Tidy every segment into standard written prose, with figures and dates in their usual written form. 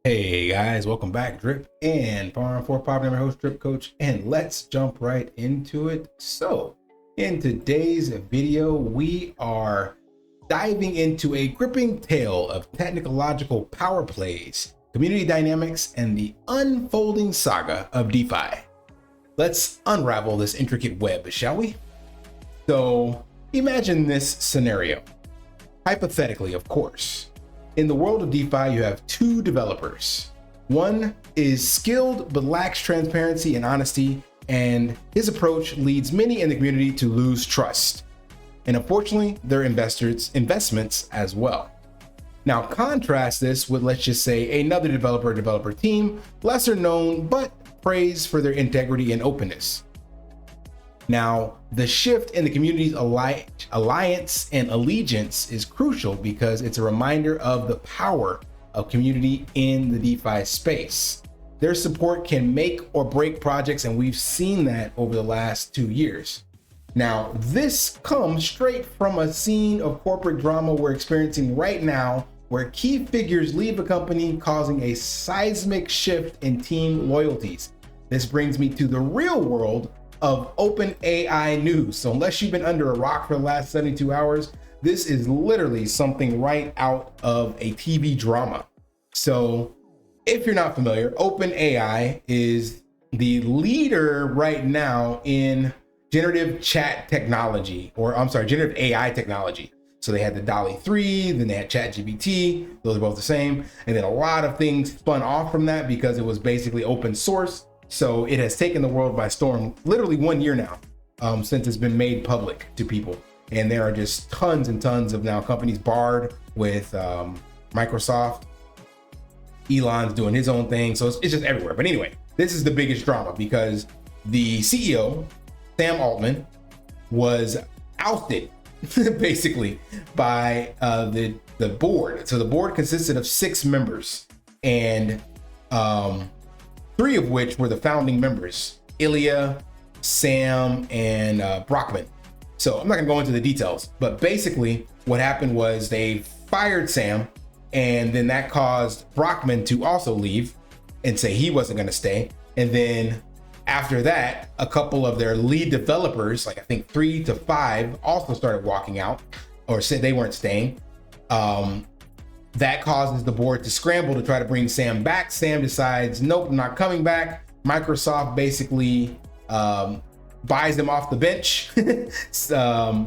Hey guys, welcome back. Drip and Farm for Pop. I'm your host, Drip Coach, and let's jump right into it. So, in today's video, we are diving into a gripping tale of technological power plays, community dynamics, and the unfolding saga of DeFi. Let's unravel this intricate web, shall we? So, imagine this scenario. Hypothetically, of course. In the world of DeFi, you have two developers. One is skilled but lacks transparency and honesty, and his approach leads many in the community to lose trust. And unfortunately, their investments as well. Now contrast this with, let's just say, another developer team, lesser known, but praised for their integrity and openness. Now, the shift in the community's alliance and allegiance is crucial because it's a reminder of the power of community in the DeFi space. Their support can make or break projects, and we've seen that over the last 2 years. Now, this comes straight from a scene of corporate drama we're experiencing right now, where key figures leave a company, causing a seismic shift in team loyalties. This brings me to the real world of OpenAI news. So unless you've been under a rock for the last 72 hours, this is literally something right out of a TV drama. So if you're not familiar, OpenAI is the leader right now in generative chat technology, generative AI technology. So they had the DALL-E 3, then they had ChatGPT, those are both the same. And then a lot of things spun off from that because it was basically open source. So it has taken the world by storm, literally 1 year now, since it's been made public to people. And there are just tons and tons of now companies barred with Microsoft. Elon's doing his own thing. So it's just everywhere. But anyway, this is the biggest drama because the CEO, Sam Altman, was ousted basically by the board. So the board consisted of 6 members, and 3 of which were the founding members, Ilya, Sam, and Brockman. So I'm not gonna go into the details, but basically what happened was they fired Sam, and then that caused Brockman to also leave and say he wasn't gonna stay. And then after that, a couple of their lead developers, like I think 3 to 5, also started walking out or said they weren't staying. That causes the board to scramble to try to bring Sam back. Sam decides, nope, I'm not coming back. Microsoft basically buys him off the bench.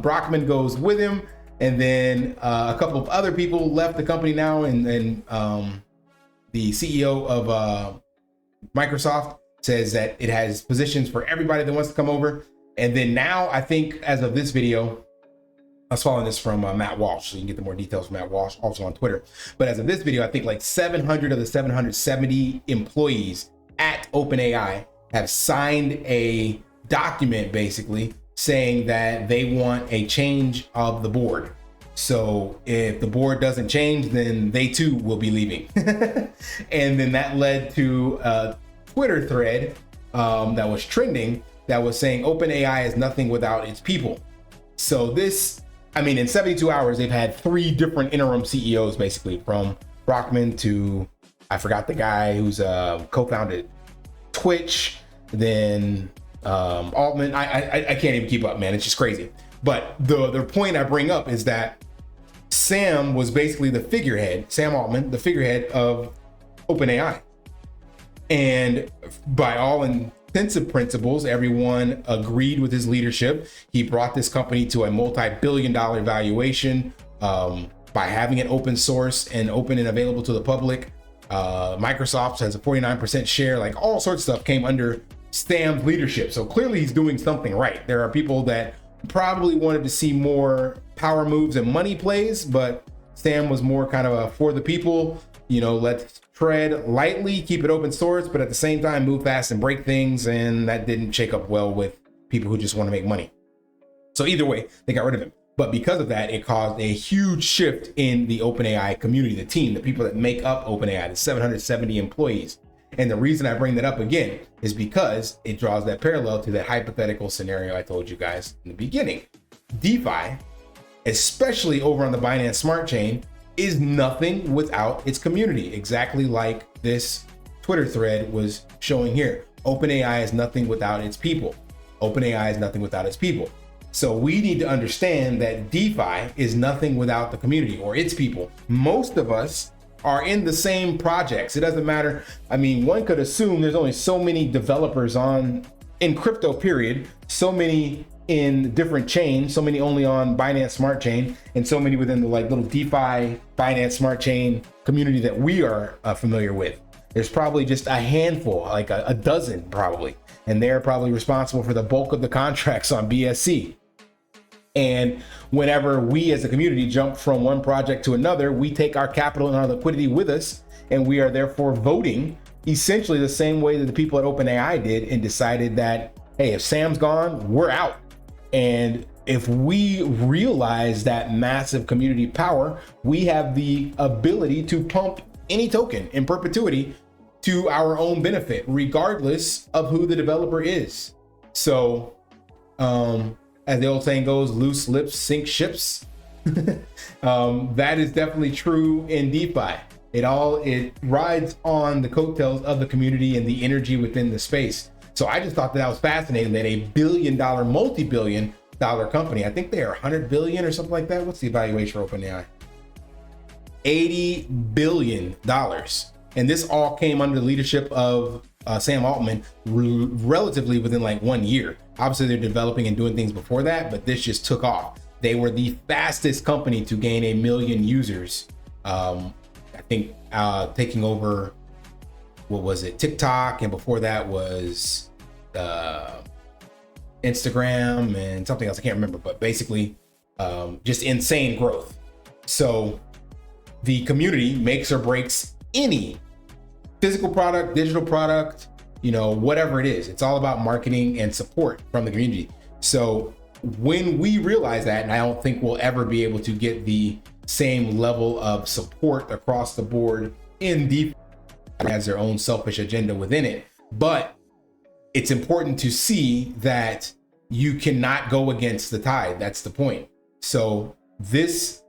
Brockman goes with him. And then a couple of other people left the company now. And then the CEO of Microsoft says that it has positions for everybody that wants to come over. And then now, I think as of this video, I was following this from Matt Walsh, so you can get the more details from Matt Walsh, also on Twitter. But as of this video, I think like 700 of the 770 employees at OpenAI have signed a document basically saying that they want a change of the board. So if the board doesn't change, then they too will be leaving. And then that led to a Twitter thread that was trending that was saying OpenAI is nothing without its people. So this, I mean, in 72 hours, they've had 3 different interim CEOs, basically, from Brockman to, I forgot the guy who's co-founded Twitch, then Altman. I can't even keep up, man. It's just crazy. But the point I bring up is that Sam was basically the figurehead, Sam Altman, the figurehead of OpenAI. And by all intensive principles, everyone agreed with his leadership. He brought this company to a multi-billion-dollar valuation by having it open source and open and available to the public. Microsoft has a 49% share, like all sorts of stuff came under Sam's leadership. So clearly he's doing something right. There are people that probably wanted to see more power moves and money plays, but Sam was more kind of a for the people, you know, let's tread lightly, keep it open source, but at the same time move fast and break things. And that didn't shake up well with people who just want to make money. So either way, they got rid of him. But because of that, it caused a huge shift in the OpenAI community, the team, the people that make up OpenAI, the 770 employees. And the reason I bring that up again is because it draws that parallel to that hypothetical scenario I told you guys in the beginning. DeFi, especially over on the Binance Smart Chain, is nothing without its community, exactly like this Twitter thread was showing here. OpenAI is nothing without its people. OpenAI is nothing without its people. So we need to understand that DeFi is nothing without the community or its people. Most of us are in the same projects. It doesn't matter. I mean, one could assume there's only so many developers in crypto period, so many in different chains, so many only on Binance Smart Chain, and so many within the like little DeFi Binance Smart Chain community that we are familiar with. There's probably just a handful, like a dozen probably, and they're probably responsible for the bulk of the contracts on BSC. And whenever we as a community jump from one project to another, we take our capital and our liquidity with us, and we are therefore voting essentially the same way that the people at OpenAI did and decided that, hey, if Sam's gone, we're out. And if we realize that massive community power, we have the ability to pump any token in perpetuity to our own benefit, regardless of who the developer is. So, as the old saying goes, loose lips sink ships. That is definitely true in DeFi. It rides on the coattails of the community and the energy within the space. So I just thought that was fascinating that a billion-dollar, multi-billion-dollar company, I think they are 100 billion or something like that. What's the evaluation for OpenAI? $80 billion. And this all came under the leadership of Sam Altman relatively within like 1 year. Obviously they're developing and doing things before that, but this just took off. They were the fastest company to gain 1 million users. I think taking over, what was it, TikTok, and before that was Instagram and something else, I can't remember, but basically just insane growth. So the community makes or breaks any physical product, digital product, whatever it is. It's all about marketing and support from the community. So when we realize that, and I don't think we'll ever be able to get the same level of support across the board in DeFi, has their own selfish agenda within it, but it's important to see that you cannot go against the tide. That's the point. So this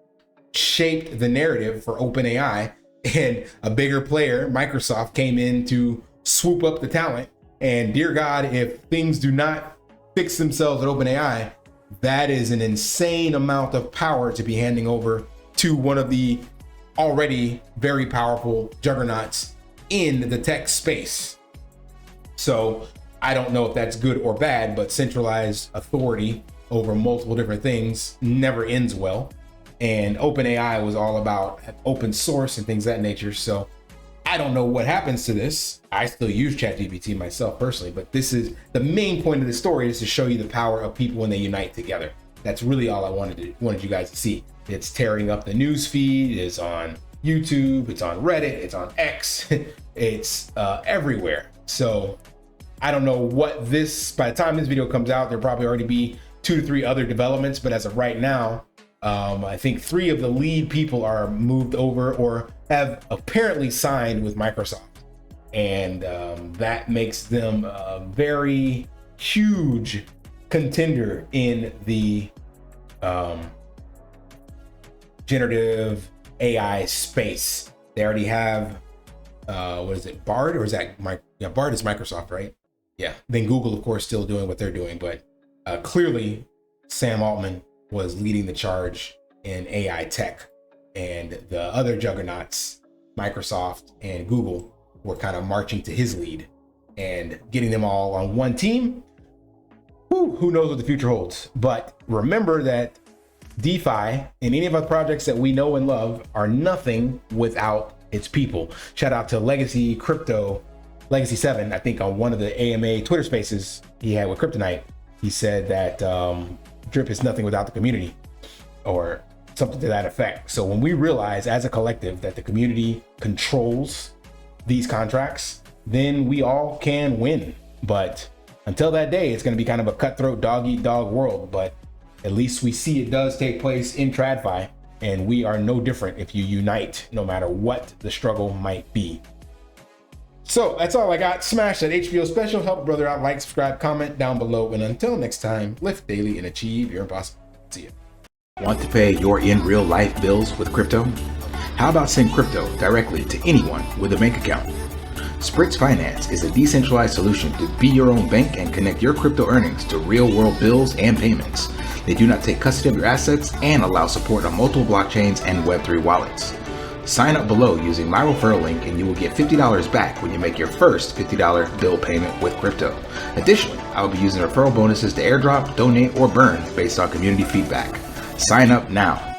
shaped the narrative for OpenAI, and a bigger player, Microsoft, came in to swoop up the talent. And dear God, if things do not fix themselves at OpenAI, that is an insane amount of power to be handing over to one of the already very powerful juggernauts in the tech space. So I don't know if that's good or bad, but centralized authority over multiple different things never ends well. And OpenAI was all about open source and things of that nature. So I don't know what happens to this. I still use ChatGPT myself personally, but this is the main point of the story, is to show you the power of people when they unite together. That's really all I wanted you guys to see. It's tearing up the news feed. It's on YouTube. It's on Reddit. It's on X. It's everywhere. So I don't know what by the time this video comes out, there'll probably already be 2 to 3 other developments. But as of right now, I think 3 of the lead people are moved over or have apparently signed with Microsoft. And that makes them a very huge contender in the generative AI space. They already have, what is it, Bard, or is that Bard is Microsoft, right? Yeah. Then Google, of course, still doing what they're doing, but clearly Sam Altman was leading the charge in AI tech, and the other juggernauts, Microsoft and Google, were kind of marching to his lead and getting them all on one team. Who knows what the future holds? But remember that DeFi and any of our projects that we know and love are nothing without its people. Shout out to Legacy 7, I think on one of the AMA Twitter spaces he had with Kryptonite, he said that Drip is nothing without the community, or something to that effect. So when we realize as a collective that the community controls these contracts, then we all can win. But until that day, it's going to be kind of a cutthroat dog-eat-dog world. But at least we see it does take place in TradFi, and we are no different if you unite, no matter what the struggle might be. So that's all I got. Smash that HBO special, help a brother out, like, subscribe, comment down below, and until next time, lift daily and achieve your impossible. See ya. Want to pay your in real life bills with crypto? How about send crypto directly to anyone with a bank account? SPRITZ Finance is a decentralized solution to be your own bank and connect your crypto earnings to real-world bills and payments. They do not take custody of your assets and allow support on multiple blockchains and Web3 wallets. Sign up below using my referral link and you will get $50 back when you make your first $50 bill payment with crypto. Additionally, I will be using referral bonuses to airdrop, donate, or burn based on community feedback. Sign up now.